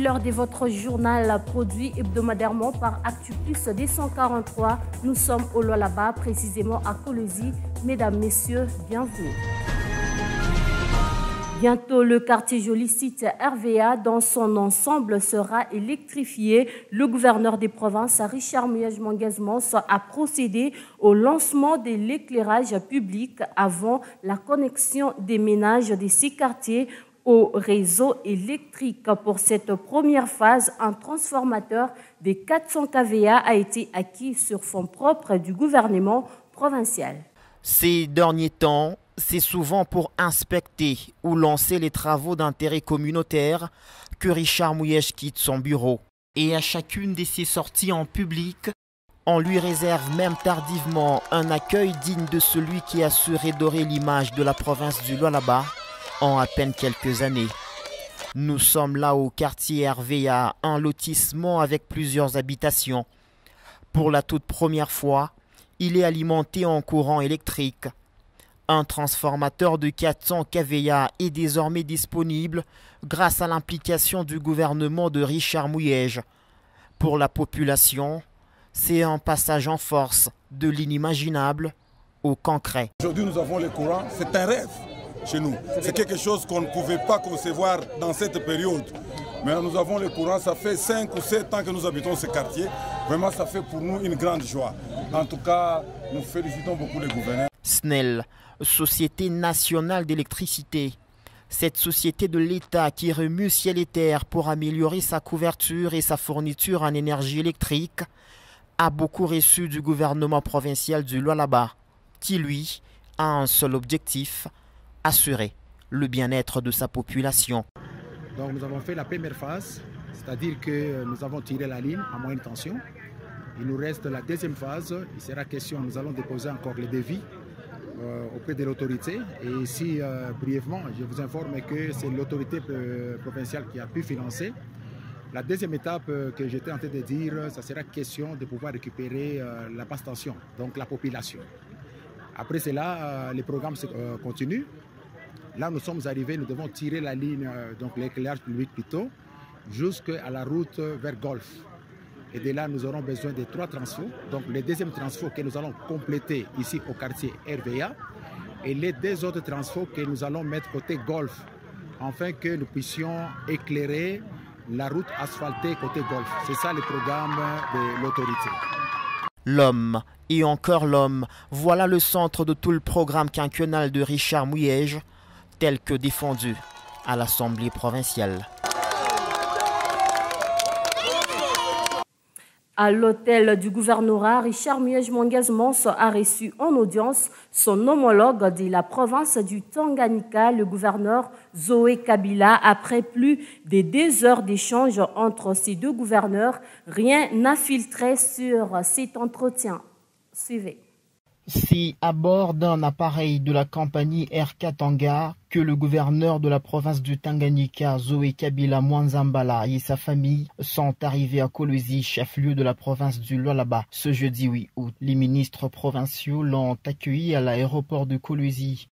l'heure de votre journal produit hebdomadairement par ActuPlus 243. Nous sommes au Lualaba, précisément à Kolwezi. Mesdames, Messieurs, bienvenue. Bientôt, le quartier joli site RVA dans son ensemble sera électrifié. Le gouverneur des provinces, Richard Muyej-Manguez-Mons, a procédé au lancement de l'éclairage public avant la connexion des ménages de ces quartiers au réseau électrique. Pour cette première phase, un transformateur de 400 kVA a été acquis sur fonds propres du gouvernement provincial. Ces derniers temps, c'est souvent pour inspecter ou lancer les travaux d'intérêt communautaire que Richard Muyej quitte son bureau. Et à chacune de ses sorties en public, on lui réserve même tardivement un accueil digne de celui qui a su redorer l'image de la province du Lualaba en à peine quelques années. Nous sommes là au quartier RVA, un lotissement avec plusieurs habitations. Pour la toute première fois, il est alimenté en courant électrique. Un transformateur de 400 kVA est désormais disponible grâce à l'implication du gouvernement de Richard Muyej. Pour la population, c'est un passage en force de l'inimaginable au concret. Aujourd'hui, nous avons le courant, c'est un rêve chez nous. C'est quelque chose qu'on ne pouvait pas concevoir dans cette période. Mais nous avons le courant, ça fait 5 ou 7 ans que nous habitons ce quartier. Vraiment, ça fait pour nous une grande joie. En tout cas, nous félicitons beaucoup les gouverneurs. SNEL, Société nationale d'électricité. Cette société de l'État qui remue ciel et terre pour améliorer sa couverture et sa fourniture en énergie électrique a beaucoup reçu du gouvernement provincial du Lualaba, qui lui a un seul objectif, assurer le bien-être de sa population. Donc nous avons fait la première phase, c'est-à-dire que nous avons tiré la ligne à moyenne tension. Il nous reste la deuxième phase, il sera question, nous allons déposer encore les devis auprès de l'autorité. Et ici, brièvement, je vous informe que c'est l'autorité provinciale qui a pu financer. La deuxième étape que j'étais en train de dire, ça sera question de pouvoir récupérer la basse tension, donc la population. Après cela, les programmes continuent. Là, nous sommes arrivés, nous devons tirer la ligne, donc l'éclairage public plutôt, jusqu'à la route vers Golfe. Et de là, nous aurons besoin de 3 transfos. Donc, le deuxième transfo que nous allons compléter ici au quartier RVA et les 2 autres transfos que nous allons mettre côté Golfe, afin que nous puissions éclairer la route asphaltée côté Golfe. C'est ça le programme de l'autorité. L'homme et encore l'homme, voilà le centre de tout le programme quinquennal de Richard Muyej, tel que défendu à l'Assemblée provinciale. À l'hôtel du gouvernorat, Richard Muyej-Manguez-Mons a reçu en audience son homologue de la province du Tanganyika, le gouverneur Zoé Kabila. Après plus de 2 heures d'échange entre ces deux gouverneurs, rien n'a filtré sur cet entretien. Suivez. C'est à bord d'un appareil de la compagnie Air Katanga que le gouverneur de la province du Tanganyika, Zoé Kabila Mwanzambala, et sa famille sont arrivés à Kolwezi, chef-lieu de la province du Lualaba, ce jeudi 8 août. Les ministres provinciaux l'ont accueilli à l'aéroport de Kolwezi.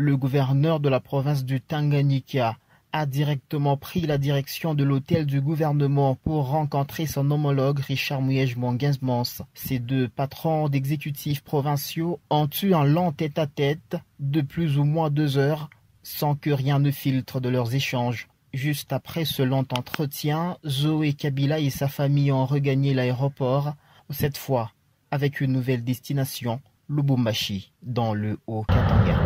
Le gouverneur de la province du Tanganyika a directement pris la direction de l'hôtel du gouvernement pour rencontrer son homologue Richard Muyej-Manguez-Mons. Ces 2 patrons d'exécutifs provinciaux ont eu un long tête-à-tête de plus ou moins 2 heures sans que rien ne filtre de leurs échanges. Juste après ce long entretien, Zoé Kabila et sa famille ont regagné l'aéroport, cette fois avec une nouvelle destination, Lubumbashi, dans le Haut-Katanga.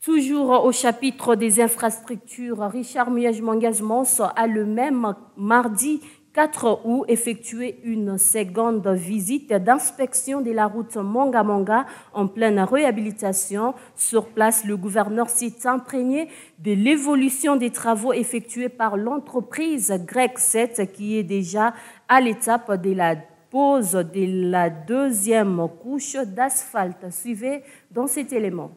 Toujours au chapitre des infrastructures, Richard Muyej-Manguez-Mons a le même mardi 4 août effectué une seconde visite d'inspection de la route Manga-Manga en pleine réhabilitation. Sur place, le gouverneur s'est imprégné de l'évolution des travaux effectués par l'entreprise Grec 7 qui est déjà à l'étape de la pose de la 2e couche d'asphalte. Suivez dans cet élément.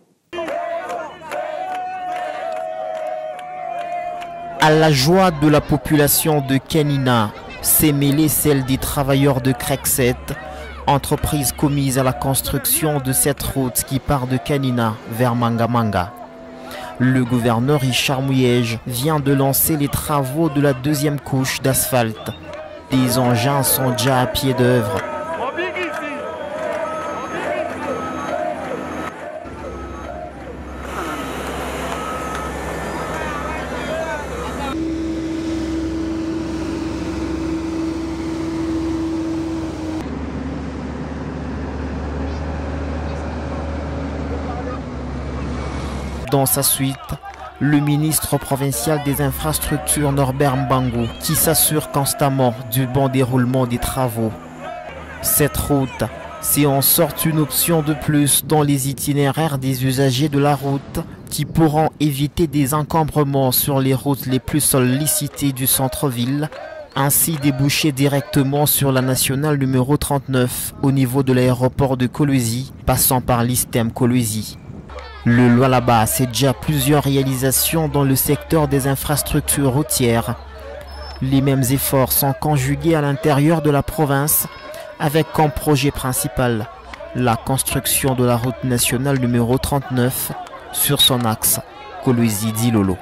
À la joie de la population de Kenina, s'est mêlée celle des travailleurs de Crekset, entreprise commise à la construction de cette route qui part de Kenina vers Mangamanga. Le gouverneur Richard Muyej vient de lancer les travaux de la deuxième couche d'asphalte. Des engins sont déjà à pied d'œuvre. Dans sa suite, le ministre provincial des infrastructures Norbert Mbangu qui s'assure constamment du bon déroulement des travaux. Cette route, c'est en sorte une option de plus dans les itinéraires des usagers de la route qui pourront éviter des encombrements sur les routes les plus sollicitées du centre-ville, ainsi déboucher directement sur la nationale numéro 39 au niveau de l'aéroport de Kolwezi, passant par l'Istem Kolwezi. Le Lualaba, c'est déjà plusieurs réalisations dans le secteur des infrastructures routières. Les mêmes efforts sont conjugués à l'intérieur de la province avec comme projet principal la construction de la route nationale numéro 39 sur son axe Kolwezi-Dilolo.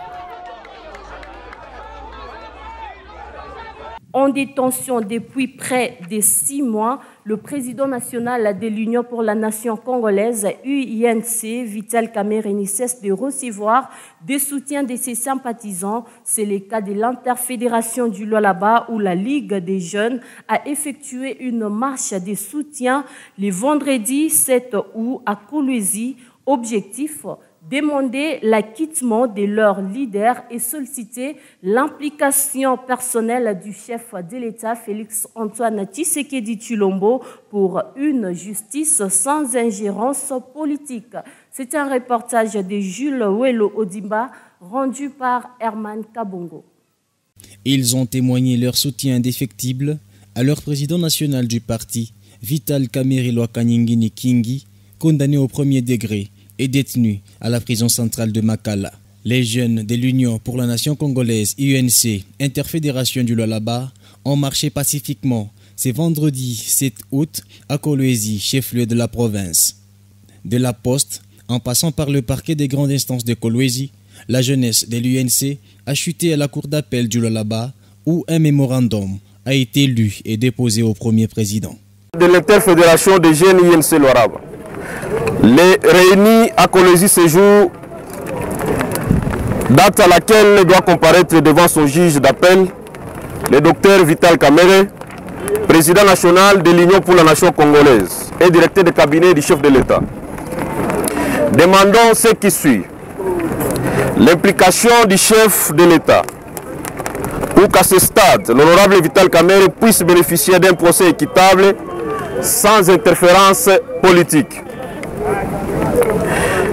En détention depuis près de 6 mois, le président national de l'Union pour la nation congolaise, UNC, Vital Kamerhe, ne cesse de recevoir des soutiens de ses sympathisants. C'est le cas de l'interfédération du Lualaba où la Ligue des jeunes a effectué une marche de soutien le vendredi 7 août à Kolwezi. Objectif: demander l'acquittement de leur leader et solliciter l'implication personnelle du chef de l'État, Félix-Antoine Tshisekedi Tshilombo, pour une justice sans ingérence politique. C'est un reportage de Jules Welo Odimba, rendu par Herman Kabongo. Ils ont témoigné leur soutien indéfectible à leur président national du parti, Vital Kamerhe Lwakanyingini Kingi, condamné au premier degré et détenu à la prison centrale de Makala. Les jeunes de l'Union pour la nation congolaise, UNC, interfédération du Lualaba, ont marché pacifiquement ce vendredi 7 août à Kolwezi, chef-lieu de la province. De la poste, en passant par le parquet des grandes instances de Kolwezi, la jeunesse de l'UNC a chuté à la cour d'appel du Lualaba où un mémorandum a été lu et déposé au premier président. De l'interfédération des jeunes UNC Lualaba. Les réunis à Kolwezi ce jour, date à laquelle doit comparaître devant son juge d'appel le docteur Vital Kamerhe, président national de l'Union pour la nation congolaise et directeur de cabinet du chef de l'État. Demandons ce qui suit. L'implication du chef de l'État pour qu'à ce stade, l'honorable Vital Kamerhe puisse bénéficier d'un procès équitable sans interférence politique.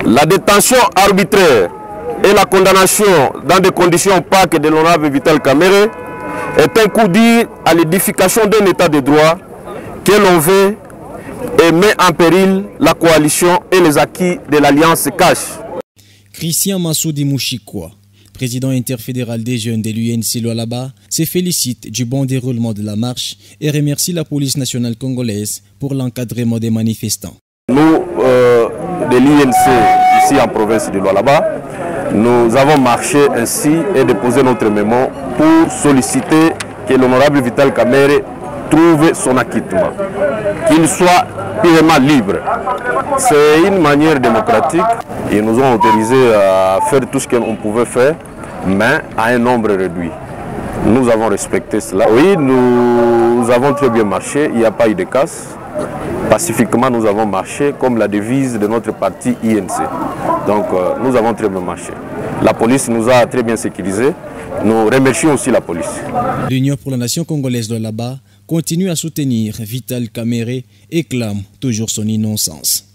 La détention arbitraire et la condamnation dans des conditions opaques de l'honorable Vital Kamerhe est un coup dur à l'édification d'un état de droit que l'on veut et met en péril la coalition et les acquis de l'Alliance cash. Christian Massoudi Mouchikwa, président interfédéral des jeunes de l'UNC Lualaba, se félicite du bon déroulement de la marche et remercie la police nationale congolaise pour l'encadrement des manifestants. Nous, de l'UNC, ici en province de Lualaba, nous avons marché ainsi et déposé notre mémo pour solliciter que l'honorable Vital Kamerhe trouve son acquittement, qu'il soit purement libre. C'est une manière démocratique. Ils nous ont autorisé à faire tout ce qu'on pouvait faire, mais à un nombre réduit. Nous avons respecté cela. Oui, nous avons très bien marché, il n'y a pas eu de casse. Pacifiquement, nous avons marché comme la devise de notre parti INC. Donc, nous avons très bien marché. La police nous a très bien sécurisés. Nous remercions aussi la police. L'Union pour la nation congolaise de là-bas continue à soutenir Vital Kamerhe et clame toujours son innocence.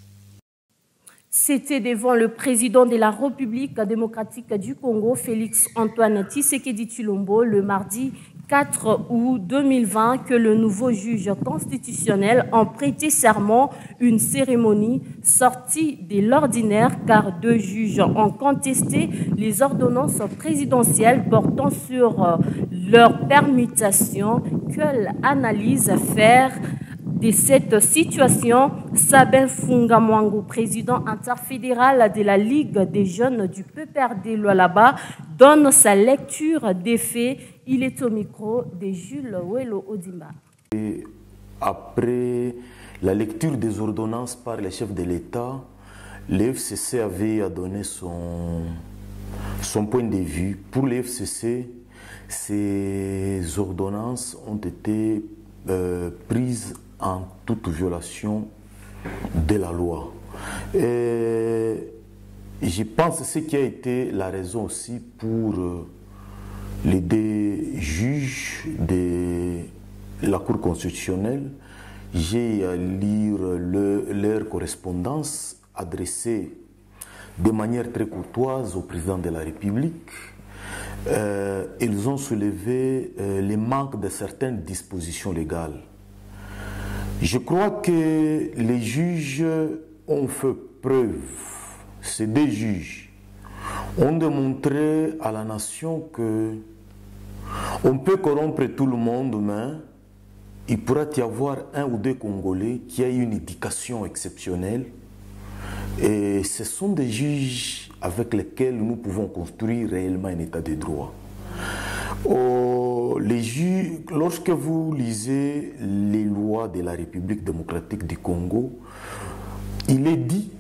C'était devant le président de la République démocratique du Congo, Félix Antoine Tshisekedi Tshilombo, le mardi 4 août 2020, que le nouveau juge constitutionnel a prêté serment, une cérémonie sortie de l'ordinaire car 2 juges ont contesté les ordonnances présidentielles portant sur leur permutation. Quelle analyse faire de cette situation? Sabin Fungamwangu, président interfédéral de la Ligue des jeunes du PPRD Lualaba, donne sa lecture des faits. Il est au micro de Jules Welo Odimba. Et après la lecture des ordonnances par les chefs de l'État, le FCC avait donné son point de vue. Pour le FCC, ces ordonnances ont été prises en toute violation de la loi. Et je pense que ce qui a été la raison aussi pour les 2 juges de la Cour constitutionnelle, j'ai à lire leur correspondance adressée de manière très courtoise au président de la République. Ils ont soulevé les manques de certaines dispositions légales. Je crois que les juges ont fait preuve, ces 2 juges ont démontré à la nation que on peut corrompre tout le monde, mais il pourra y avoir 1 ou 2 Congolais qui a une éducation exceptionnelle. Et ce sont des juges avec lesquels nous pouvons construire réellement un état de droit. Les juges, lorsque vous lisez les lois de la République démocratique du Congo, il est dit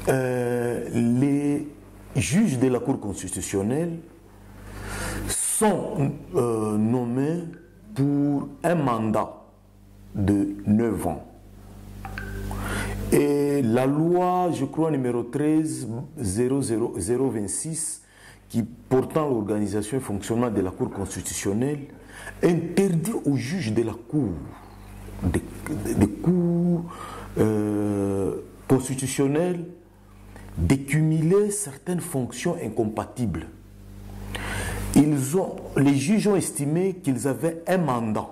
les juges de la Cour constitutionnelle sont nommés pour un mandat de 9 ans. Et la loi, je crois, numéro 13-026, qui portant l'organisation et fonctionnement de la Cour constitutionnelle, interdit aux juges de la Cour, des cours constitutionnelles, de cumuler certaines fonctions incompatibles. Les juges ont estimé qu'ils avaient un mandat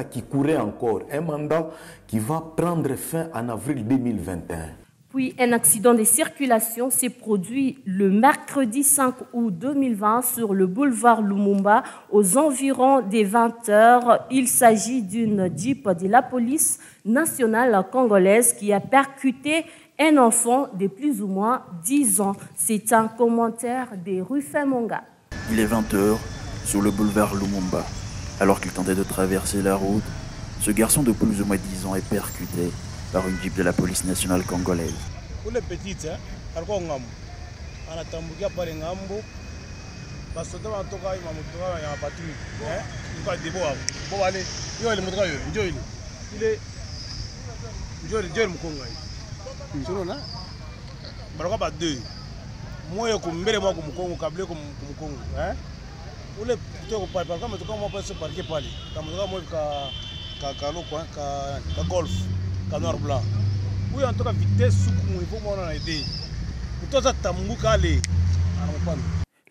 qui courait encore, un mandat qui va prendre fin en avril 2021. Puis un accident de circulation s'est produit le mercredi 5 août 2020 sur le boulevard Lumumba aux environs des 20h. Il s'agit d'une Jeep de la police nationale congolaise qui a percuté un enfant de plus ou moins 10 ans. C'est un commentaire de Rufin Monga. Il est 20h sur le boulevard Lumumba. Alors qu'il tentait de traverser la route, ce garçon de plus ou moins 10 ans est percuté par une Jeep de la police nationale congolaise. Pour les petites,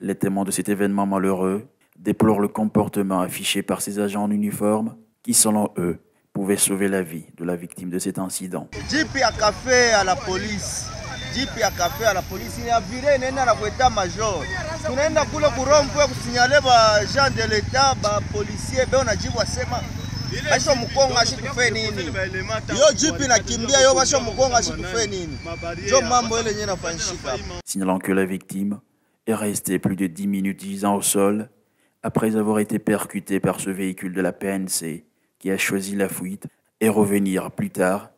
Les témoins de cet événement malheureux déplorent le comportement affiché par ces agents en uniforme qui, selon eux, pouvaient sauver la vie de la victime de cet incident. Jeep ya café à la police. Jeep ya café à la police. Il y a viré nena la état major. Tunaenda kule kurompo ya kusinyale ba agent de l'état ba policier be on jibu wasema basho mkongo ashikufe nini. Yo Jeep inakimbia yo basho mkongo ashikufe nini. Jo mambo ile yenye nafanyika. Signalant que la victime est restée plus de 10 minutes gisant au sol après avoir été percutée par ce véhicule de la PNC qui a choisi la fuite et revenir plus tard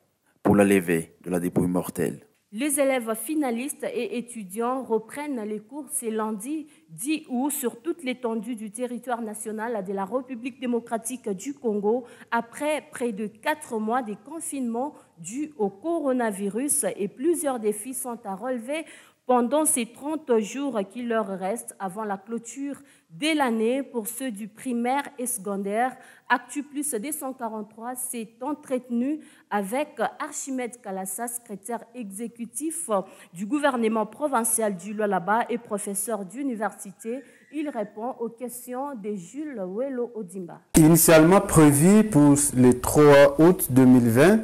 pour la levée de la dépouille mortelle. Les élèves finalistes et étudiants reprennent les cours ce lundi 10 août sur toute l'étendue du territoire national de la République démocratique du Congo après près de 4 mois de confinement dû au coronavirus et plusieurs défis sont à relever pendant ces 30 jours qui leur restent avant la clôture de l'année pour ceux du primaire et secondaire. Actu Plus 243 s'est entretenu avec Archimède Kalassa, secrétaire exécutif du gouvernement provincial du Lualaba et professeur d'université. Il répond aux questions de Jules Welo Odimba. Initialement prévu pour le 3 août 2020,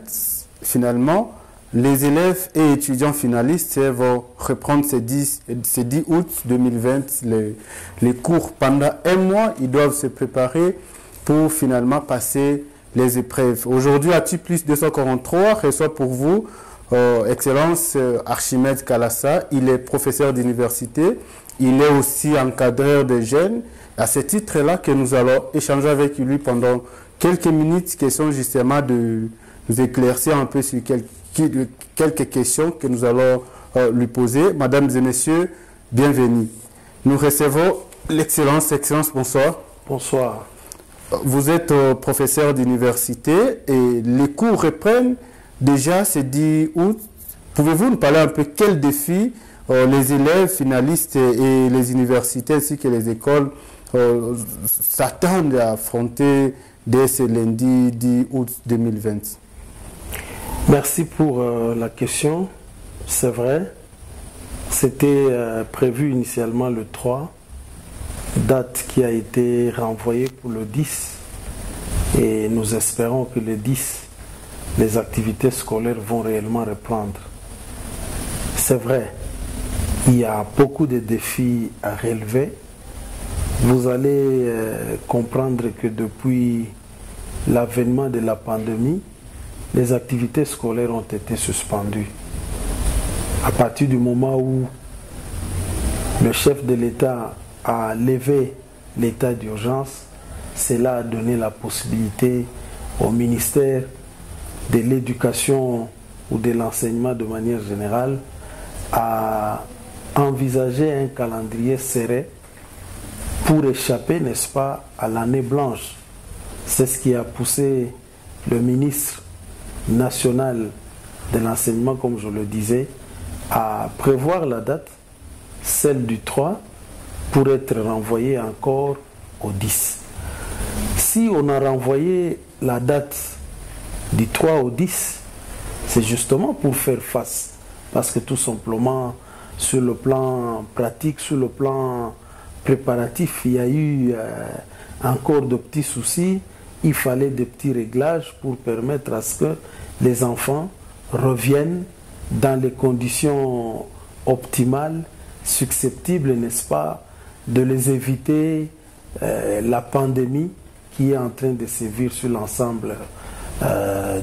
finalement, les élèves et étudiants finalistes vont reprendre ce 10 août 2020 les cours. Pendant un mois, ils doivent se préparer pour finalement passer les épreuves. Aujourd'hui, Actu Plus 243 reçoit pour vous Excellence Archimède Kalassa. Il est professeur d'université. Il est aussi encadreur de jeunes. À ce titre-là que nous allons échanger avec lui pendant quelques minutes, question justement de nous éclaircir un peu sur quelques questions que nous allons lui poser. Mesdames et messieurs, bienvenue. Nous recevons l'Excellence. Excellence, bonsoir. Bonsoir. Vous êtes professeur d'université et les cours reprennent déjà ce 10 août. Pouvez-vous nous parler un peu quels défis les élèves finalistes et les universités ainsi que les écoles s'attendent à affronter dès ce lundi 10 août 2020? Merci pour la question. C'est vrai, c'était prévu initialement le 3, date qui a été renvoyée pour le 10. Et nous espérons que le 10, les activités scolaires vont réellement reprendre. C'est vrai, il y a beaucoup de défis à relever. Vous allez comprendre que depuis l'avènement de la pandémie, les activités scolaires ont été suspendues. À partir du moment où le chef de l'État a levé l'état d'urgence, cela a donné la possibilité au ministère de l'Éducation ou de l'enseignement de manière générale à envisager un calendrier serré pour échapper, n'est-ce pas, à l'année blanche. C'est ce qui a poussé le ministre national de l'enseignement, comme je le disais, à prévoir la date, celle du 3, pour être renvoyée encore au 10. Si on a renvoyé la date du 3 au 10, c'est justement pour faire face. Parce que tout simplement, sur le plan pratique, sur le plan préparatif, il y a eu encore de petits soucis. Il fallait des petits réglages pour permettre à ce que les enfants reviennent dans les conditions optimales, susceptibles, n'est-ce pas, de les éviter la pandémie qui est en train de sévir sur l'ensemble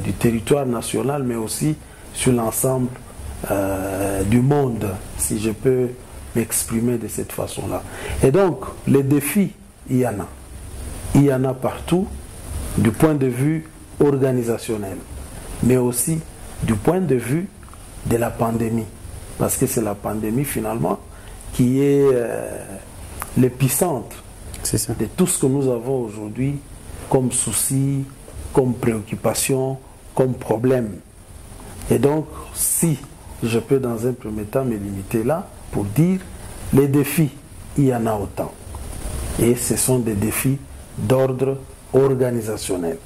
du territoire national, mais aussi sur l'ensemble du monde, si je peux m'exprimer de cette façon-là. Et donc, les défis, il y en a. Il y en a partout, du point de vue organisationnel, mais aussi du point de vue de la pandémie. Parce que c'est la pandémie, finalement, qui est l'épicentre de tout ce que nous avons aujourd'hui comme soucis, comme préoccupation, comme problème. Et donc, si je peux dans un premier temps me limiter là pour dire les défis, il y en a autant. Et ce sont des défis d'ordre organisationnel.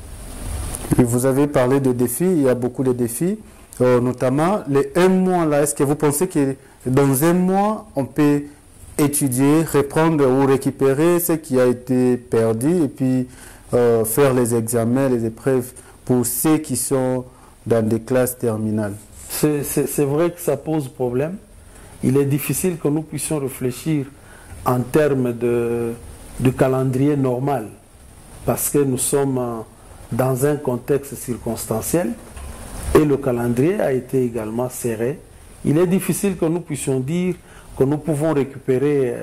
Vous avez parlé de défis, il y a beaucoup de défis, notamment les 1 mois là. Est-ce que vous pensez que dans 1 mois, on peut étudier, reprendre ou récupérer ce qui a été perdu et puis faire les examens, les épreuves pour ceux qui sont dans des classes terminales? C'est vrai que ça pose problème. Il est difficile que nous puissions réfléchir en termes de calendrier normal parce que nous sommes dans un contexte circonstanciel et le calendrier a été également serré. Il est difficile que nous puissions dire que nous pouvons récupérer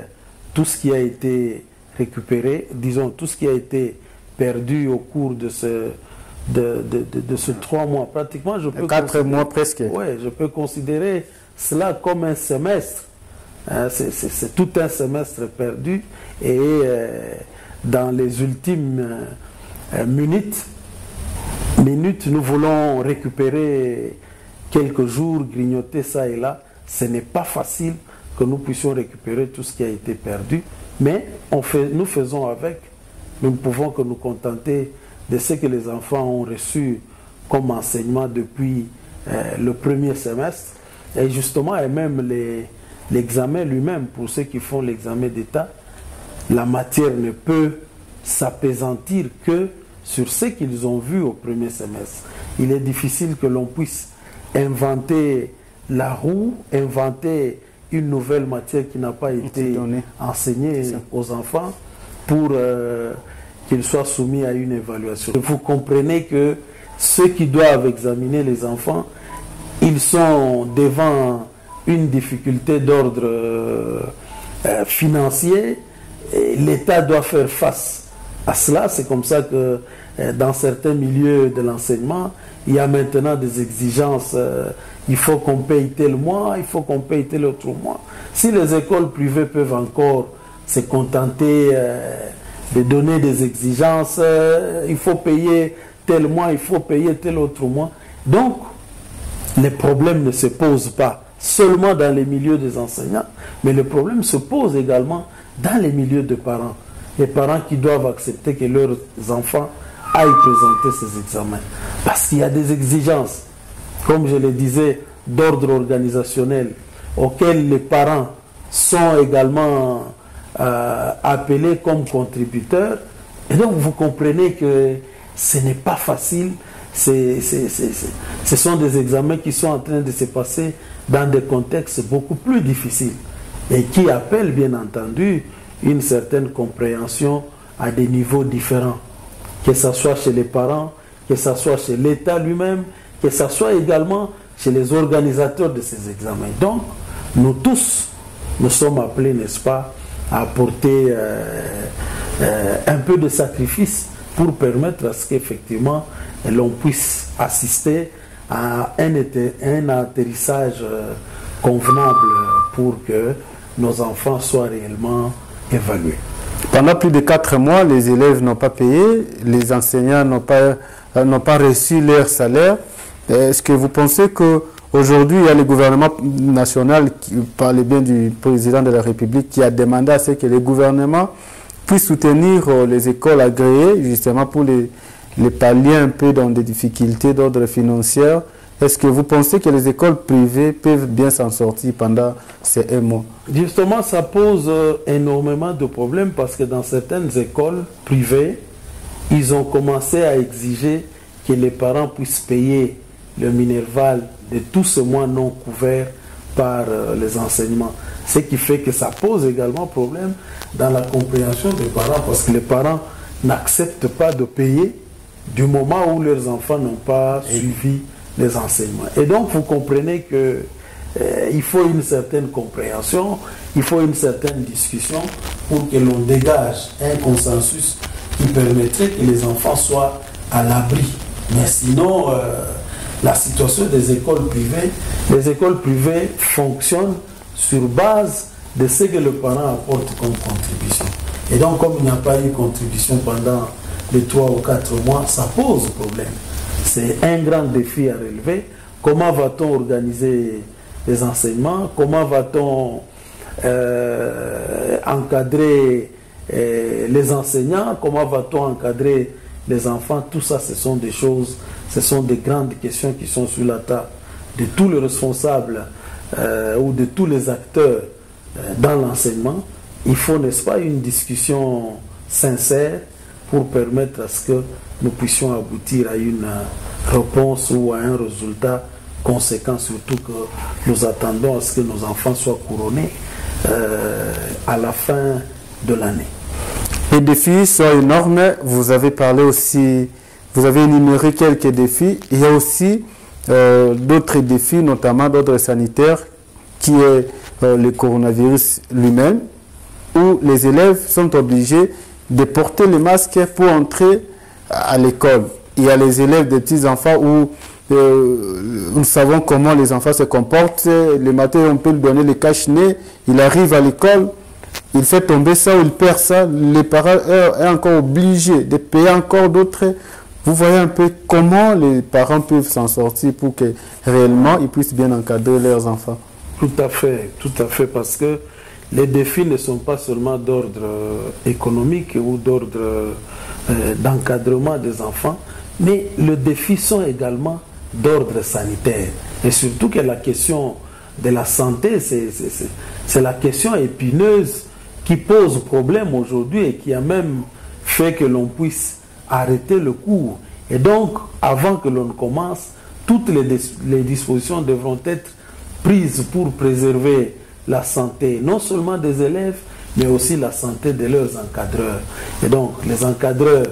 tout ce qui a été récupéré, disons tout ce qui a été perdu au cours de ce 3 mois. Pratiquement, je peux 4 mois presque. Oui, je peux considérer cela comme un semestre. C'est tout un semestre perdu et dans les ultimes minutes, nous voulons récupérer quelques jours, grignoter ça et là. Ce n'est pas facile que nous puissions récupérer tout ce qui a été perdu. Mais nous faisons avec. Nous ne pouvons que nous contenter de ce que les enfants ont reçu comme enseignement depuis le premier semestre. Et justement, et même l'examen lui-même, pour ceux qui font l'examen d'État, la matière ne peut s'apaisantir que sur ce qu'ils ont vu au premier semestre. Il est difficile que l'on puisse inventer la roue, inventer une nouvelle matière qui n'a pas été enseignée aux enfants pour qu'ils soient soumis à une évaluation. Vous comprenez que ceux qui doivent examiner les enfants, ils sont devant une difficulté d'ordre financier. L'État doit faire face à cela. C'est comme ça que dans certains milieux de l'enseignement, il y a maintenant des exigences. Il faut qu'on paye tel mois, il faut qu'on paye tel autre mois. Si les écoles privées peuvent encore se contenter de donner des exigences, il faut payer tel mois, il faut payer tel autre mois. Donc, les problèmes ne se posent pas seulement dans les milieux des enseignants, mais le problème se pose également dans les milieux de parents. Les parents qui doivent accepter que leurs enfants aillent présenter ces examens. Parce qu'il y a des exigences, comme je le disais, d'ordre organisationnel, auxquelles les parents sont également appelés comme contributeurs. Et donc vous comprenez que ce n'est pas facile. Ce sont des examens qui sont en train de se passer dans des contextes beaucoup plus difficiles et qui appellent bien entendu une certaine compréhension à des niveaux différents, que ce soit chez les parents, que ce soit chez l'État lui-même, que ce soit également chez les organisateurs de ces examens. Donc, nous tous, nous sommes appelés, n'est-ce pas, à apporter un peu de sacrifice pour permettre à ce qu'effectivement l'on puisse assister à un atterrissage convenable pour que nos enfants soient réellement évalués. Pendant plus de 4 mois, les élèves n'ont pas payé, les enseignants n'ont pas reçu leur salaire. Est-ce que vous pensez qu'aujourd'hui, il y a le gouvernement national, qui parle bien du président de la République, qui a demandé à ce que le gouvernement puisse soutenir les écoles agréées, justement pour les pallier un peu dans des difficultés d'ordre financier? Est-ce que vous pensez que les écoles privées peuvent bien s'en sortir pendant ces 1 mois? Justement, ça pose énormément de problèmes parce que dans certaines écoles privées, ils ont commencé à exiger que les parents puissent payer le minerval de tout ce mois non couvert par les enseignements. Ce qui fait que ça pose également problème dans la compréhension des parents parce que les parents n'acceptent pas de payer du moment où leurs enfants n'ont pas suivi les enseignements. Et donc, vous comprenez que il faut une certaine compréhension, il faut une certaine discussion pour que l'on dégage un consensus qui permettrait que les enfants soient à l'abri. Mais sinon, la situation des écoles privées, les écoles privées fonctionnent sur base de ce que le parent apporte comme contribution. Et donc, comme il n'y a pas eu de contribution pendant les 3 ou 4 mois, ça pose problème. C'est un grand défi à relever. Comment va-t-on organiser les enseignements? Comment va-t-on encadrer les enseignants? Comment va-t-on encadrer les enfants? Tout ça, ce sont des choses, ce sont des grandes questions qui sont sur la table de tous les responsables ou de tous les acteurs dans l'enseignement. Il faut, n'est-ce pas, une discussion sincère pour permettre à ce que nous puissions aboutir à une réponse ou à un résultat conséquent, surtout que nous attendons à ce que nos enfants soient couronnés à la fin de l'année. Les défis sont énormes. Vous avez parlé aussi, vous avez énuméré quelques défis. Il y a aussi d'autres défis, notamment d'ordre sanitaire, qui est le coronavirus lui-même, où les élèves sont obligés de porter le masque pour entrer à l'école. Il y a les élèves des petits-enfants où nous savons comment les enfants se comportent. Le matin, on peut lui donner le cache-nez. Il arrive à l'école, il fait tomber ça ou il perd ça. Les parents sont encore obligés de payer encore d'autres. Vous voyez un peu comment les parents peuvent s'en sortir pour que réellement ils puissent bien encadrer leurs enfants. Tout à fait, parce que les défis ne sont pas seulement d'ordre économique ou d'ordre d'encadrement des enfants, mais les défis sont également d'ordre sanitaire. Et surtout que la question de la santé, c'est la question épineuse qui pose problème aujourd'hui et qui a même fait que l'on puisse arrêter le cours. Et donc, avant que l'on commence, toutes les dispositions devront être prises pour préserver la santé, non seulement des élèves, mais aussi la santé de leurs encadreurs. Et donc, les encadreurs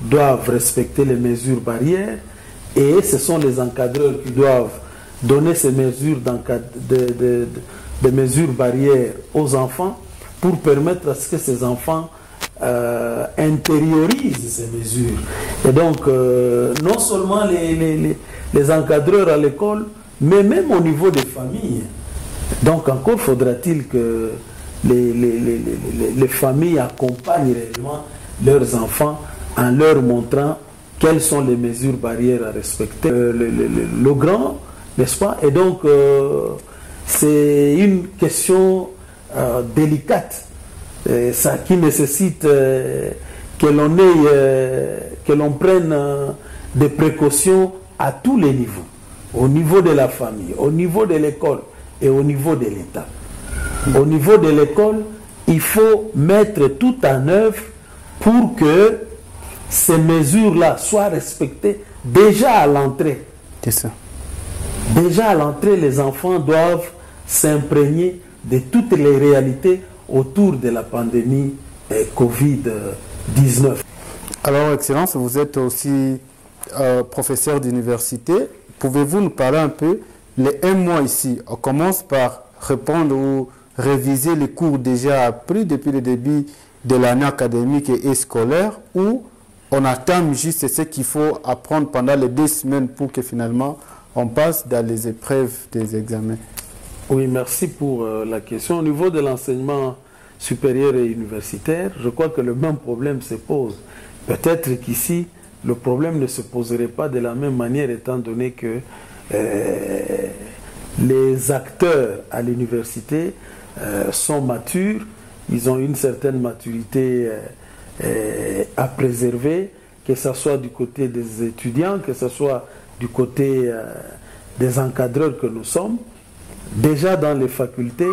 doivent respecter les mesures barrières et ce sont les encadreurs qui doivent donner ces mesures de mesures barrières aux enfants pour permettre à ce que ces enfants intériorisent ces mesures. Et donc, non seulement les encadreurs à l'école, mais même au niveau des familles. Donc, encore faudra-t-il que les familles accompagnent réellement leurs enfants en leur montrant quelles sont les mesures barrières à respecter. Le grand, n'est-ce pas? Et donc, c'est une question délicate, ça qui nécessite que l'on prenne des précautions à tous les niveaux, au niveau de la famille, au niveau de l'école et au niveau de l'État. Au niveau de l'école, il faut mettre tout en œuvre pour que ces mesures-là soient respectées déjà à l'entrée. C'est ça. Déjà à l'entrée, les enfants doivent s'imprégner de toutes les réalités autour de la pandémie Covid-19. Alors, Excellence, vous êtes aussi professeur d'université. Pouvez-vous nous parler un peu, les 1 mois ici, on commence par reprendre ou réviser les cours déjà appris depuis le début de l'année académique et scolaire, ou on attend juste ce qu'il faut apprendre pendant les 2 semaines pour que finalement on passe dans les épreuves des examens? Oui, merci pour la question. Au niveau de l'enseignement supérieur et universitaire, je crois que le même problème se pose. Peut-être qu'ici, le problème ne se poserait pas de la même manière, étant donné que les acteurs à l'université sont matures, ils ont une certaine maturité à préserver, que ce soit du côté des étudiants, que ce soit du côté des encadreurs que nous sommes. Déjà dans les facultés,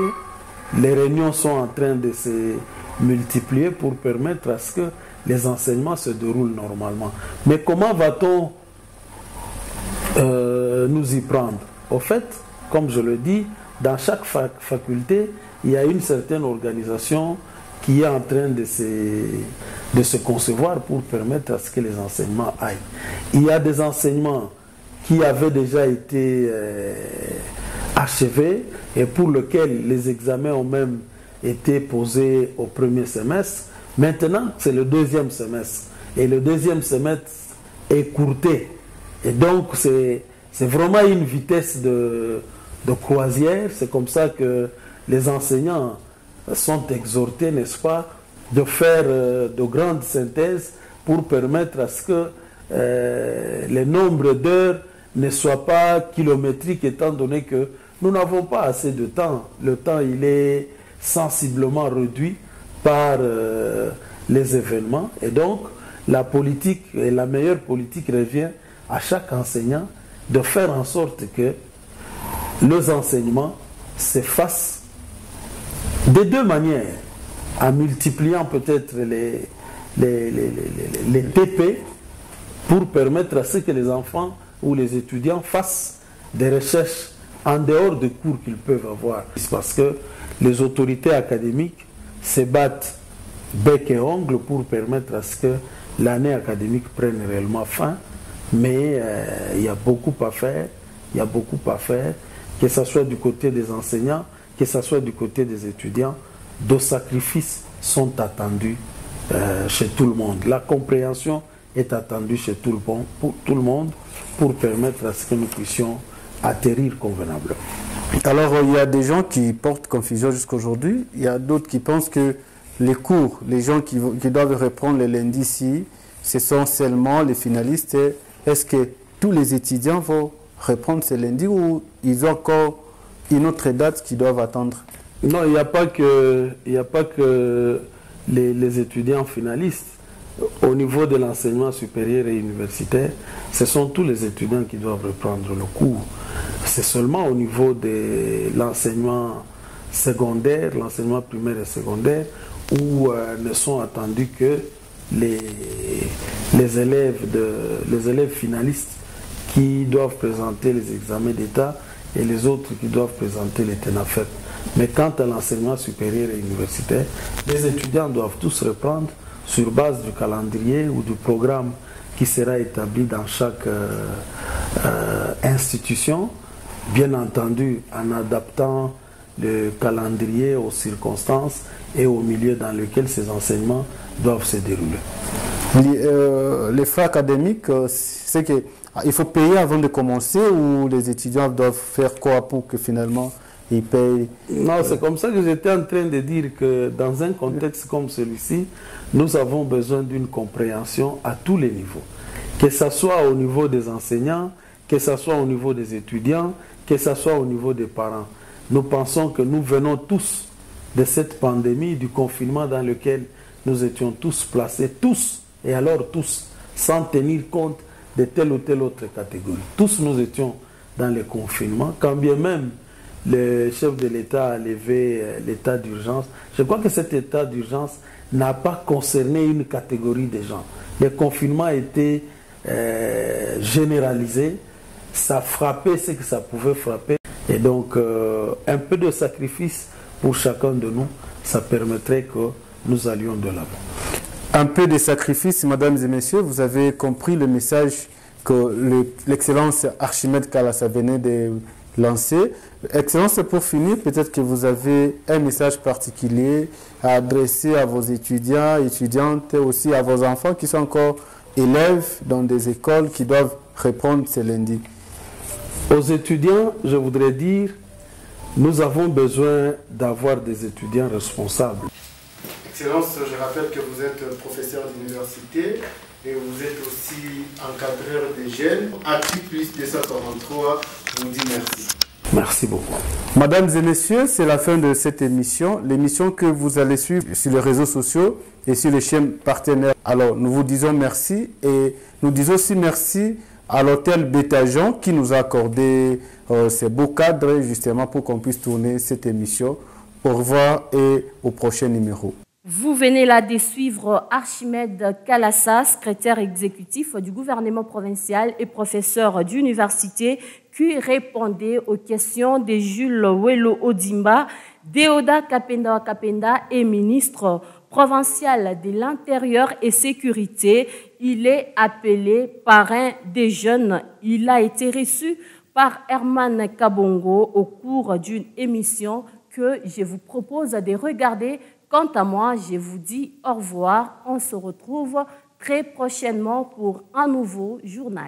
les réunions sont en train de se multiplier pour permettre à ce que les enseignements se déroulent normalement. Mais comment va-t-on nous y prendre? Au fait, comme je le dis, dans chaque faculté, il y a une certaine organisation qui est en train de se concevoir pour permettre à ce que les enseignements aillent. Il y a des enseignements qui avaient déjà été achevés et pour lesquels les examens ont même été posés au premier semestre. Maintenant, c'est le 2e semestre. Et le 2e semestre est courté. Et donc, c'est vraiment une vitesse de croisière. C'est comme ça que les enseignants sont exhortés, n'est-ce pas, de faire de grandes synthèses pour permettre à ce que le nombre d'heures ne soit pas kilométrique, étant donné que nous n'avons pas assez de temps. Le temps, il est sensiblement réduit par les événements. Et donc, la politique, et la meilleure politique revient à chaque enseignant de faire en sorte que les enseignements se fassent de 2 manières, en multipliant peut-être les TP pour permettre à ce que les enfants ou les étudiants fassent des recherches en dehors des cours qu'ils peuvent avoir. C'est parce que les autorités académiques se battent bec et ongle pour permettre à ce que l'année académique prenne réellement fin, mais il y a beaucoup à faire, que ce soit du côté des enseignants, que ce soit du côté des étudiants. Deux sacrifices sont attendus chez tout le monde. La compréhension est attendue chez tout le monde pour permettre à ce que nous puissions atterrir convenablement. Alors, il y a des gens qui portent confusion jusqu'aujourd'hui. Il y a d'autres qui pensent que les cours, les gens qui doivent reprendre le lundi ici, ce sont seulement les finalistes. Est-ce que tous les étudiants vont reprendre ce lundi ou ils ont encore une autre date qu'ils doivent attendre? Non, il n'y a pas que les étudiants finalistes. Au niveau de l'enseignement supérieur et universitaire, ce sont tous les étudiants qui doivent reprendre le cours. C'est seulement au niveau de l'enseignement secondaire, l'enseignement primaire et secondaire, où ne sont attendus que les élèves finalistes qui doivent présenter les examens d'État et les autres qui doivent présenter les TENAFEP. Mais quant à l'enseignement supérieur et universitaire, les étudiants doivent tous reprendre sur base du calendrier ou du programme qui sera établi dans chaque institution, bien entendu en adaptant le calendrier aux circonstances et au milieu dans lequel ces enseignements doivent se dérouler. Les frais académiques, c'est qu'il faut payer avant de commencer ou les étudiants doivent faire quoi pour que finalement ils payent? Non, c'est comme ça que j'étais en train de dire que dans un contexte comme celui-ci, nous avons besoin d'une compréhension à tous les niveaux. Que ce soit au niveau des enseignants, que ce soit au niveau des étudiants, que ce soit au niveau des parents. Nous pensons que nous venons tous de cette pandémie, du confinement dans lequel nous étions tous placés, tous, et alors tous, sans tenir compte de telle ou telle autre catégorie. Tous nous étions dans le confinement, quand bien même le chef de l'État a levé l'état d'urgence. Je crois que cet état d'urgence n'a pas concerné une catégorie de gens. Le confinement a été généralisé, ça frappait ce que ça pouvait frapper. Et donc, un peu de sacrifice pour chacun de nous, ça permettrait que nous allions de l'avant. Un peu de sacrifice, mesdames et messieurs, vous avez compris le message que l'excellence Archimède Kalassa venait de lancer. Excellence, pour finir, peut-être que vous avez un message particulier à adresser à vos étudiants, étudiantes et aussi à vos enfants qui sont encore élèves dans des écoles qui doivent reprendre ce lundi. Aux étudiants, je voudrais dire, nous avons besoin d'avoir des étudiants responsables. Excellence, je rappelle que vous êtes professeur d'université et vous êtes aussi encadreur des jeunes. Actu plus 243 vous dit merci. Merci beaucoup. Mesdames et messieurs, c'est la fin de cette émission. L'émission que vous allez suivre sur les réseaux sociaux et sur les chaînes partenaires. Alors, nous vous disons merci et nous disons aussi merci à l'hôtel Bétageon qui nous a accordé ces beaux cadres justement pour qu'on puisse tourner cette émission. Au revoir et au prochain numéro. Vous venez là de suivre Archimède Kalassa, secrétaire exécutif du gouvernement provincial et professeur d'université, qui répondait aux questions de Jules Welo Odimba, Déoda Kapenda Kapenda et ministre provincial de l'Intérieur et Sécurité. Il est appelé parrain des jeunes. Il a été reçu par Herman Kabongo au cours d'une émission que je vous propose de regarder. Quant à moi, je vous dis au revoir. On se retrouve très prochainement pour un nouveau journal.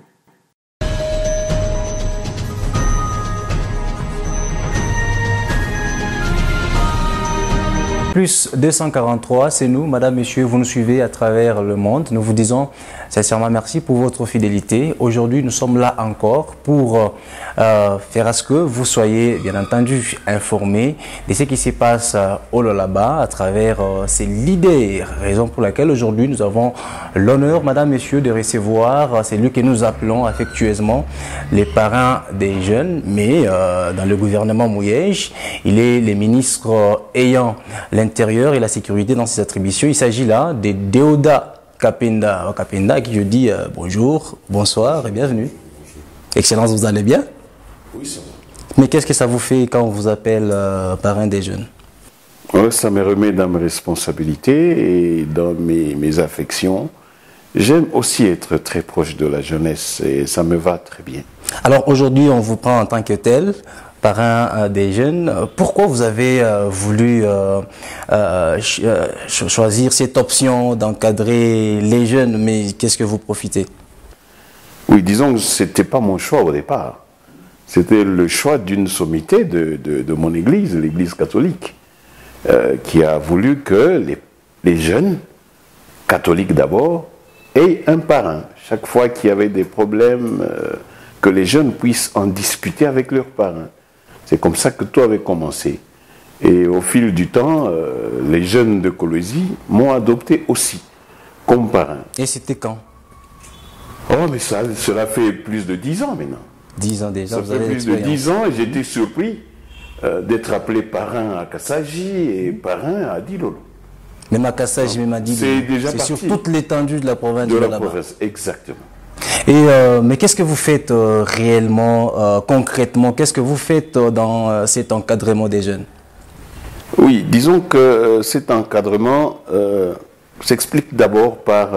Plus 243, c'est nous, madame, monsieur, vous nous suivez à travers le monde. Nous vous disons sincèrement merci pour votre fidélité. Aujourd'hui, nous sommes là encore pour faire à ce que vous soyez, bien entendu, informés de ce qui se passe au Lualaba à travers ces leaders. Raison pour laquelle aujourd'hui, nous avons l'honneur, madame, monsieur, de recevoir celui que nous appelons affectueusement les parrains des jeunes. Mais dans le gouvernement Mouyej, il est le ministre ayant l'Intérieur et la sécurité dans ses attributions. Il s'agit là de Déoda Kapenda, à qui je dis bonjour, bonsoir et bienvenue. Excellence, vous allez bien? Oui, ça va. Mais qu'est-ce que ça vous fait quand on vous appelle parrain des jeunes? Ça me remet dans mes responsabilités et dans mes affections. J'aime aussi être très proche de la jeunesse et ça me va très bien. Alors aujourd'hui, on vous prend en tant que tel, parrain des jeunes. Pourquoi vous avez voulu choisir cette option d'encadrer les jeunes, mais qu'est-ce que vous profitez? Oui, disons que ce n'était pas mon choix au départ. C'était le choix d'une sommité de mon église, l'église catholique, qui a voulu que les jeunes, catholiques d'abord, aient un parrain. Chaque fois qu'il y avait des problèmes, que les jeunes puissent en discuter avec leurs parrains. C'est comme ça que tout avait commencé. Et au fil du temps, les jeunes de Kolwezi m'ont adopté aussi, comme parrain. Et c'était quand? Oh, mais cela fait plus de 10 ans maintenant. 10 ans déjà, ça fait plus de 10 ans et j'étais surpris d'être appelé parrain à Kassaji et parrain à Dilolo. Même à Kassaji, même à Dilolo. C'est sur toute l'étendue de la province de la province, exactement. Et, mais qu'est-ce que vous faites réellement, concrètement? Qu'est-ce que vous faites dans cet encadrement des jeunes? Oui, disons que cet encadrement s'explique d'abord par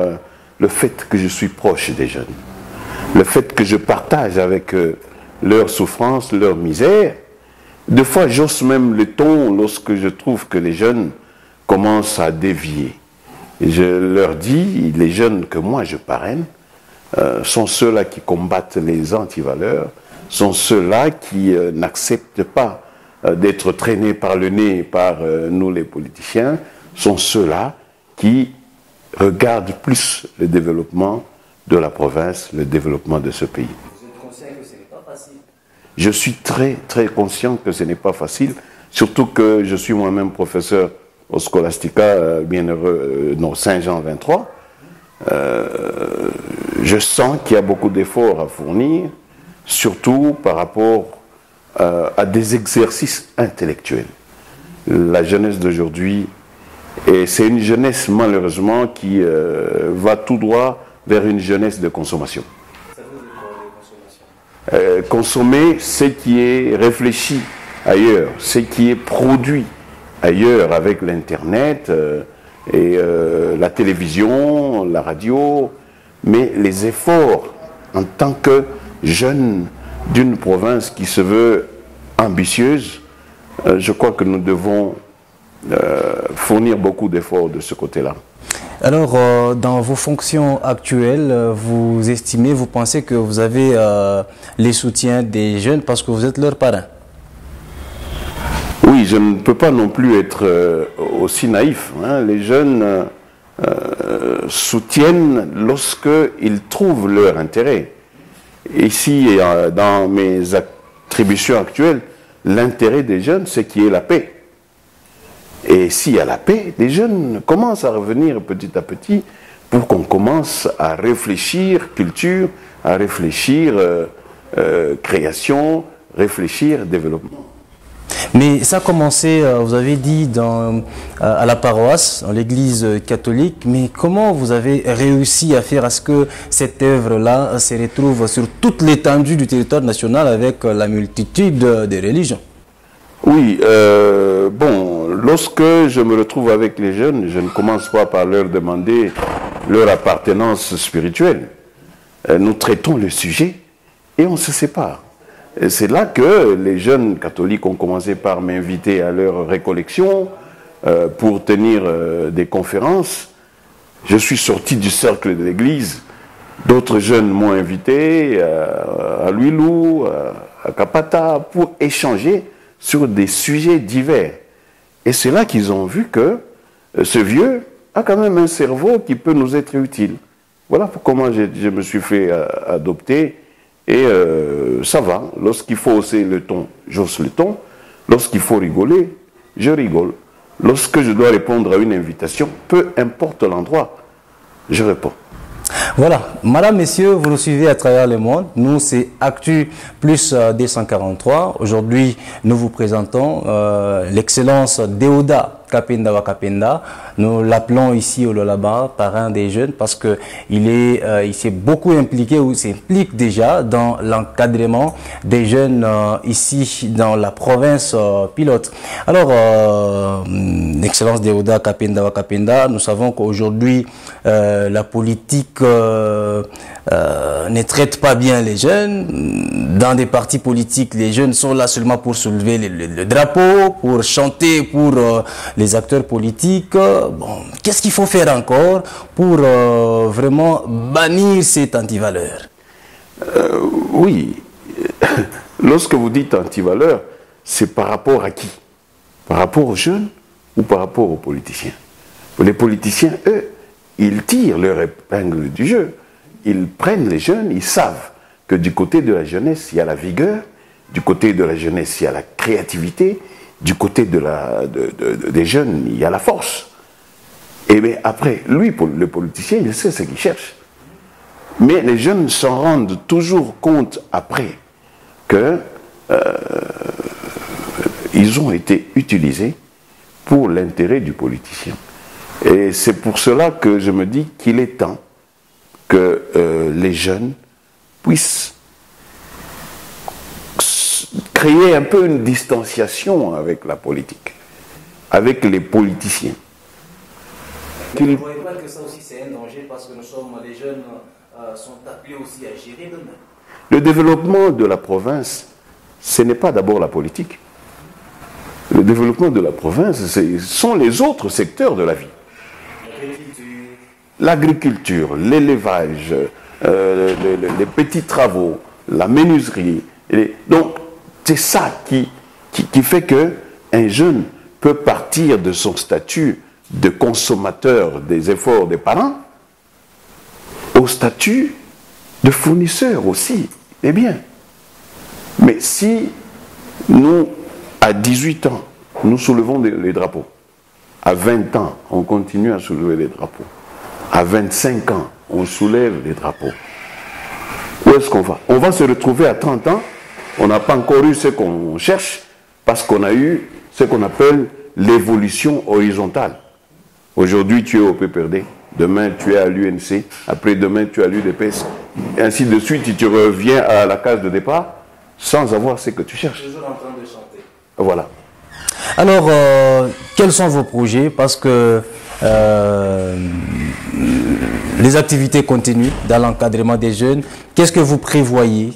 le fait que je suis proche des jeunes. Le fait que je partage avec leurs souffrances, leurs misères. Des fois, j'hausse même le ton lorsque je trouve que les jeunes commencent à dévier. Et je leur dis, les jeunes que moi je parraine, sont ceux-là qui combattent les antivaleurs, sont ceux-là qui n'acceptent pas d'être traînés par le nez par nous les politiciens, sont ceux-là qui regardent plus le développement de la province, le développement de ce pays. Vous êtes conscient que ce n'est pas facile? Je suis très conscient que ce n'est pas facile, surtout que je suis moi-même professeur au Scholastica, bienheureux, Saint-Jean 23. Je sens qu'il y a beaucoup d'efforts à fournir, surtout par rapport à des exercices intellectuels. La jeunesse d'aujourd'hui, et c'est une jeunesse malheureusement qui va tout droit vers une jeunesse de consommation. Consommer ce qui est réfléchi ailleurs, ce qui est produit ailleurs avec l'Internet et la télévision, la radio, mais les efforts en tant que jeune d'une province qui se veut ambitieuse, je crois que nous devons fournir beaucoup d'efforts de ce côté-là. Alors, dans vos fonctions actuelles, vous estimez, vous pensez que vous avez les soutiens des jeunes parce que vous êtes leur parrain? Oui, je ne peux pas non plus être aussi naïf. Hein. Les jeunes soutiennent lorsqu'ils trouvent leur intérêt. Ici, dans mes attributions actuelles, l'intérêt des jeunes, c'est qu'il y ait la paix. Et s'il y a la paix, les jeunes commencent à revenir petit à petit pour qu'on commence à réfléchir culture, à réfléchir création, réfléchir développement. Mais ça a commencé, vous avez dit, à la paroisse, dans l'église catholique, mais comment vous avez réussi à faire à ce que cette œuvre-là se retrouve sur toute l'étendue du territoire national avec la multitude de religions? Oui, bon, lorsque je me retrouve avec les jeunes, je ne commence pas par leur demander leur appartenance spirituelle. Nous traitons le sujet et on se sépare. C'est là que les jeunes catholiques ont commencé par m'inviter à leur récollection pour tenir des conférences. Je suis sorti du cercle de l'église. D'autres jeunes m'ont invité à Luilou, à Kapata, pour échanger sur des sujets divers. Et c'est là qu'ils ont vu que ce vieux a quand même un cerveau qui peut nous être utile. Voilà comment je me suis fait adopter. Et ça va. Lorsqu'il faut hausser le ton, j'hausse le ton. Lorsqu'il faut rigoler, je rigole. Lorsque je dois répondre à une invitation, peu importe l'endroit, je réponds. Voilà, madame, messieurs, vous nous suivez à travers le monde. Nous, c'est Actu plus 243. Aujourd'hui, nous vous présentons l'excellence Deoda Kapenda Wakapenda. Nous l'appelons ici au Lolaba parrain des jeunes parce que il s'est beaucoup impliqué ou s'implique déjà dans l'encadrement des jeunes ici dans la province pilote. Alors, l'excellence Deoda Kapenda Wakapenda, nous savons qu'aujourd'hui la politique ne traite pas bien les jeunes. Dans des partis politiques, les jeunes sont là seulement pour soulever le drapeau, pour chanter pour les acteurs politiques. Bon, qu'est-ce qu'il faut faire encore pour vraiment bannir cette antivaleur? Oui, lorsque vous dites antivaleur, c'est par rapport à qui? Par rapport aux jeunes ou par rapport aux politiciens? Les politiciens, eux, ils tirent leur épingle du jeu. Ils prennent les jeunes, ils savent que du côté de la jeunesse, il y a la vigueur, du côté de la jeunesse, il y a la créativité, du côté des jeunes, il y a la force. Et bien après, lui, le politicien, il sait ce qu'il cherche. Mais les jeunes s'en rendent toujours compte après que ils ont été utilisés pour l'intérêt du politicien. Et c'est pour cela que je me dis qu'il est temps que les jeunes puissent créer un peu une distanciation avec la politique, avec les politiciens. Vous ne voyez pas que ça aussi c'est un danger parce que les jeunes sont appelés aussi à gérer demain. Le développement de la province, ce n'est pas d'abord la politique. Le développement de la province, ce sont les autres secteurs de la vie. L'agriculture, l'élevage, les petits travaux, la menuiserie. Donc, c'est ça qui fait qu'un jeune peut partir de son statut de consommateur des efforts des parents au statut de fournisseur aussi des biens. Mais si nous, à 18 ans, nous soulevons les drapeaux, à 20 ans, on continue à soulever les drapeaux, à 25 ans, on soulève les drapeaux, où est-ce qu'on va? On va se retrouver à 30 ans, on n'a pas encore eu ce qu'on cherche, parce qu'on a eu ce qu'on appelle l'évolution horizontale. Aujourd'hui, tu es au PPRD, demain, tu es à l'UNC, après-demain, tu es à l'UDPS, et ainsi de suite, et tu reviens à la case de départ sans avoir ce que tu cherches. Toujours en train de chanter. Voilà. Alors, quels sont vos projets? Parce que les activités continuent dans l'encadrement des jeunes. Qu'est-ce que vous prévoyez?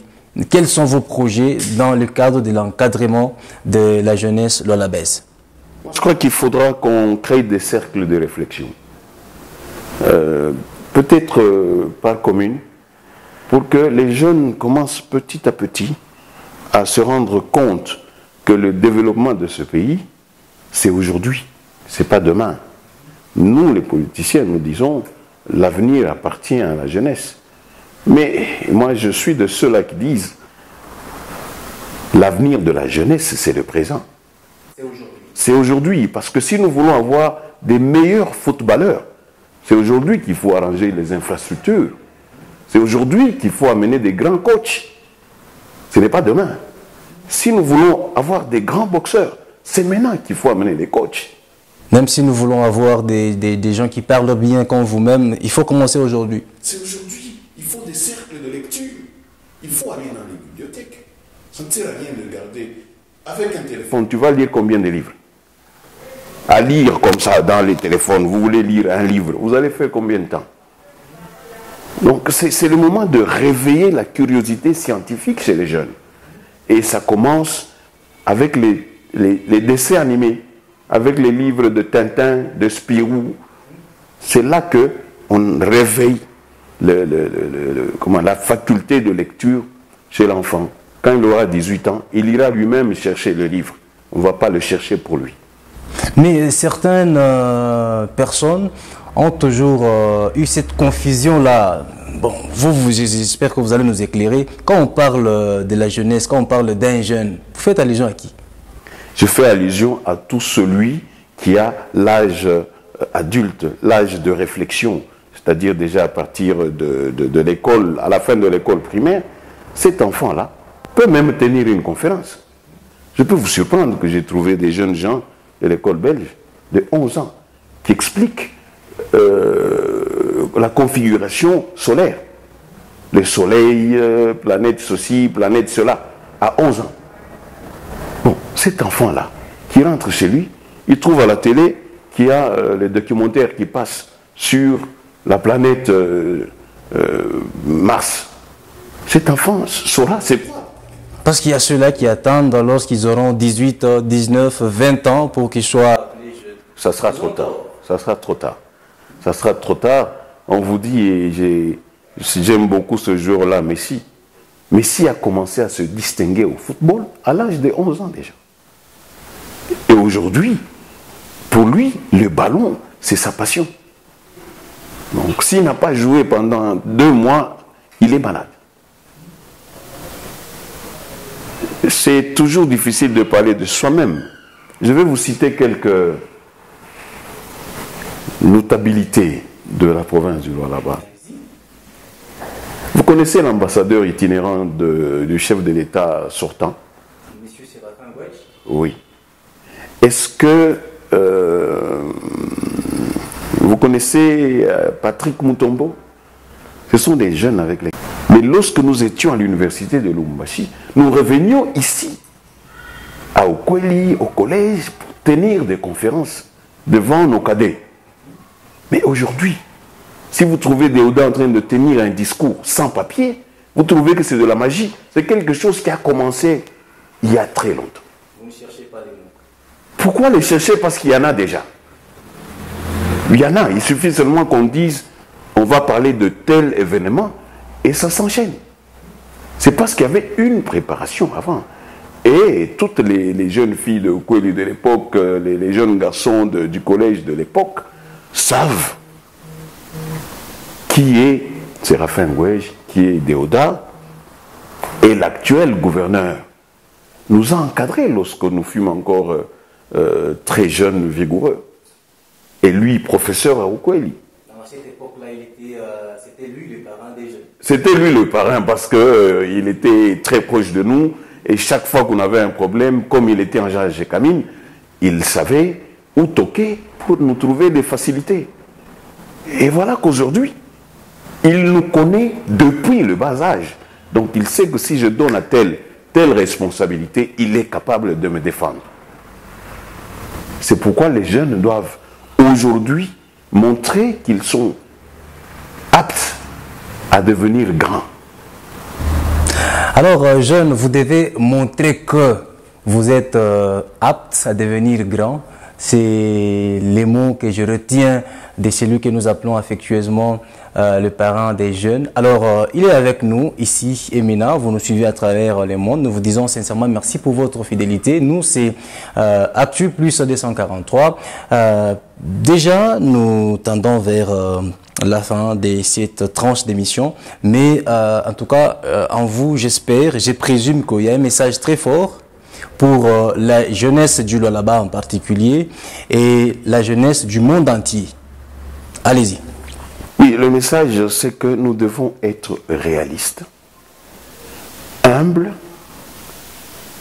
Quels sont vos projets dans le cadre de l'encadrement de la jeunesse lualabès? Je crois qu'il faudra qu'on crée des cercles de réflexion. Peut-être par commune, pour que les jeunes commencent petit à petit à se rendre compte que le développement de ce pays, c'est aujourd'hui, c'est pas demain. Nous, les politiciens, nous disons, l'avenir appartient à la jeunesse. Mais moi, je suis de ceux-là qui disent, l'avenir de la jeunesse, c'est le présent. C'est aujourd'hui, parce que si nous voulons avoir des meilleurs footballeurs, c'est aujourd'hui qu'il faut arranger les infrastructures. C'est aujourd'hui qu'il faut amener des grands coachs. Ce n'est pas demain. Si nous voulons avoir des grands boxeurs, c'est maintenant qu'il faut amener des coachs. Même si nous voulons avoir des gens qui parlent bien comme vous-même, il faut commencer aujourd'hui. C'est aujourd'hui. Il faut des cercles de lecture. Il faut aller dans les bibliothèques. Ça ne sert à rien de garder avec un téléphone. Tu vas lire combien de livres? À lire comme ça dans les téléphones, vous voulez lire un livre, vous allez faire combien de temps? Donc c'est le moment de réveiller la curiosité scientifique chez les jeunes. Et ça commence avec les dessins animés, avec les livres de Tintin, de Spirou. C'est là qu'on réveille la faculté de lecture chez l'enfant. Quand il aura 18 ans, il ira lui-même chercher le livre. On ne va pas le chercher pour lui. Mais certaines personnes ont toujours eu cette confusion-là. Bon, j'espère que vous allez nous éclairer. Quand on parle de la jeunesse, quand on parle d'un jeune, vous faites allusion à qui? Je fais allusion à tout celui qui a l'âge adulte, l'âge de réflexion, c'est-à-dire déjà à partir de l'école, à la fin de l'école primaire. Cet enfant-là peut même tenir une conférence. Je peux vous surprendre que j'ai trouvé des jeunes gens de l'école belge de 11 ans qui expliquent la configuration solaire. Le soleil, planète ceci, planète cela, à 11 ans. Bon, cet enfant-là, qui rentre chez lui, il trouve à la télé qu'il y a les documentaires qui passent sur la planète Mars. Cet enfant saura, c'est quoi? Parce qu'il y a ceux-là qui attendent lorsqu'ils auront 18, 19, 20 ans pour qu'ils soient... Ça sera trop tard. Ça sera trop tard. Ça sera trop tard. On vous dit, et j'aime beaucoup ce jour-là, Messi. Messi a commencé à se distinguer au football à l'âge de 11 ans déjà. Et aujourd'hui, pour lui, le ballon, c'est sa passion. Donc s'il n'a pas joué pendant 2 mois, il est malade. c'est toujours difficile de parler de soi-même. Je vais vous citer quelques notabilités de la province du Lualaba. Vous connaissez l'ambassadeur itinérant du chef de l'État sortant? Monsieur Séraphin Gouech? Oui. Est-ce que vous connaissez Patrick Mutombo? Ce sont des jeunes avec les... Mais lorsque nous étions à l'université de Lubumbashi, nous revenions ici, à Okweli, au collège, pour tenir des conférences devant nos cadets. Mais aujourd'hui, si vous trouvez Déoda en train de tenir un discours sans papier, vous trouvez que c'est de la magie. C'est quelque chose qui a commencé il y a très longtemps. Vous ne cherchez pas les mots. Pourquoi les chercher? Parce qu'il y en a déjà. Il y en a. Il suffit seulement qu'on dise on va parler de tel événement et ça s'enchaîne. C'est parce qu'il y avait une préparation avant. Et toutes les jeunes filles de Kweli de l'époque, les jeunes garçons du collège de l'époque savent qui est Séraphin Gouech, qui est Déoda, et l'actuel gouverneur nous a encadrés lorsque nous fûmes encore très jeunes, vigoureux. Et lui, professeur à Okweli. À cette époque-là, c'était lui le parrain des jeunes. C'était lui le parrain parce qu'il était très proche de nous. Et chaque fois qu'on avait un problème, comme il était en charge de Camine, il savait où toquer pour nous trouver des facilités. Et voilà qu'aujourd'hui, il nous connaît depuis le bas âge. Donc il sait que si je donne à telle responsabilité, il est capable de me défendre. C'est pourquoi les jeunes doivent aujourd'hui montrer qu'ils sont aptes à devenir grands. Alors, jeunes, vous devez montrer que vous êtes aptes à devenir grands. C'est les mots que je retiens de celui que nous appelons affectueusement le parrain des jeunes. Alors, il est avec nous ici, Emina. Vous nous suivez à travers le monde. Nous vous disons sincèrement merci pour votre fidélité. Nous, c'est Actu plus 243. Déjà, nous tendons vers la fin de cette tranche d'émission. Mais en tout cas, en vous, j'espère, je présume qu'il y a un message très fort pour la jeunesse du Lualaba en particulier et la jeunesse du monde entier. Allez-y. Oui, le message, c'est que nous devons être réalistes, humbles,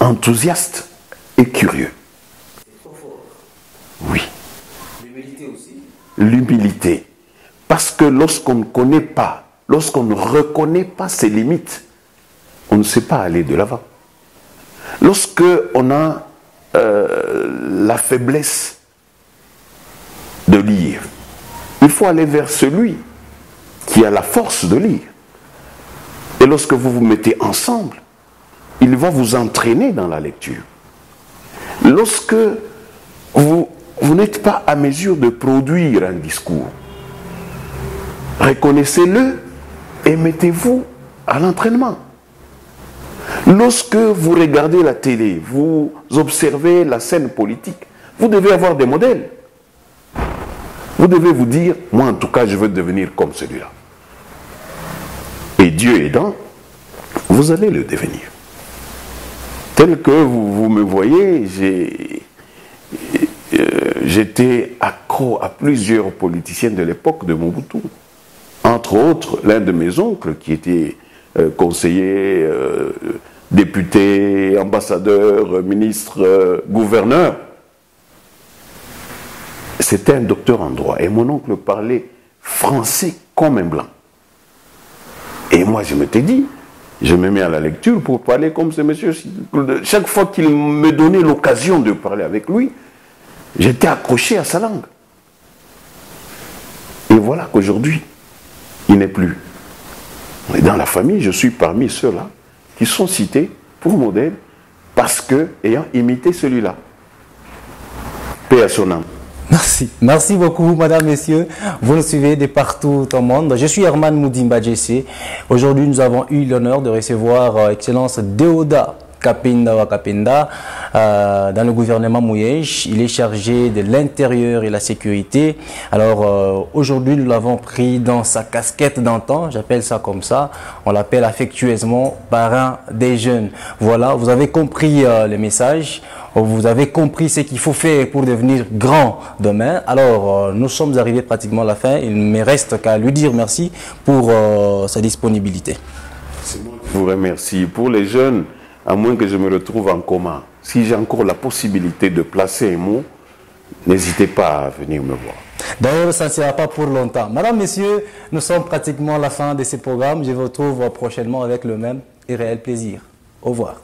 enthousiastes et curieux. C'est trop fort. Oui. L'humilité aussi. L'humilité. Parce que lorsqu'on ne connaît pas, lorsqu'on ne reconnaît pas ses limites, on ne sait pas aller de l'avant. Lorsque on a la faiblesse de lire, il faut aller vers celui qui a la force de lire. Et lorsque vous vous mettez ensemble, il va vous entraîner dans la lecture. Lorsque vous n'êtes pas à mesure de produire un discours, reconnaissez-le et mettez-vous à l'entraînement. Lorsque vous regardez la télé, vous observez la scène politique, vous devez avoir des modèles. Vous devez vous dire, moi en tout cas, je veux devenir comme celui-là. Et Dieu aidant, vous allez le devenir. Tel que vous me voyez, j'étais accro à plusieurs politiciens de l'époque de Mobutu. Entre autres, l'un de mes oncles qui était conseiller, député, ambassadeur, ministre, gouverneur. C'était un docteur en droit. Et mon oncle parlait français comme un blanc. Et moi, je m'étais dit, je me mets à la lecture pour parler comme ce monsieur. Chaque fois qu'il me donnait l'occasion de parler avec lui, j'étais accroché à sa langue. Et voilà qu'aujourd'hui, il n'est plus. Et dans la famille, je suis parmi ceux-là qui sont cités pour modèle parce que, ayant imité celui-là, paix à son âme. Merci. Merci beaucoup, madame, messieurs. Vous nous suivez de partout au monde. Je suis Herman Moudimba Jessé. Aujourd'hui, nous avons eu l'honneur de recevoir Excellence Déoda Kapinda Wakapinda, dans le gouvernement Mouyej. Il est chargé de l'intérieur et la sécurité. Alors aujourd'hui, nous l'avons pris dans sa casquette d'antan, j'appelle ça comme ça. On l'appelle affectueusement parrain des jeunes. Voilà, vous avez compris les messages. Vous avez compris ce qu'il faut faire pour devenir grand demain. Alors, nous sommes arrivés pratiquement à la fin. Il ne me reste qu'à lui dire merci pour sa disponibilité. C'est moi qui vous remercie. Pour les jeunes, à moins que je me retrouve en coma, si j'ai encore la possibilité de placer un mot, n'hésitez pas à venir me voir. D'ailleurs, ça ne sera pas pour longtemps. Madame, messieurs, nous sommes pratiquement à la fin de ce programme. Je vous retrouve prochainement avec le même et réel plaisir. Au revoir.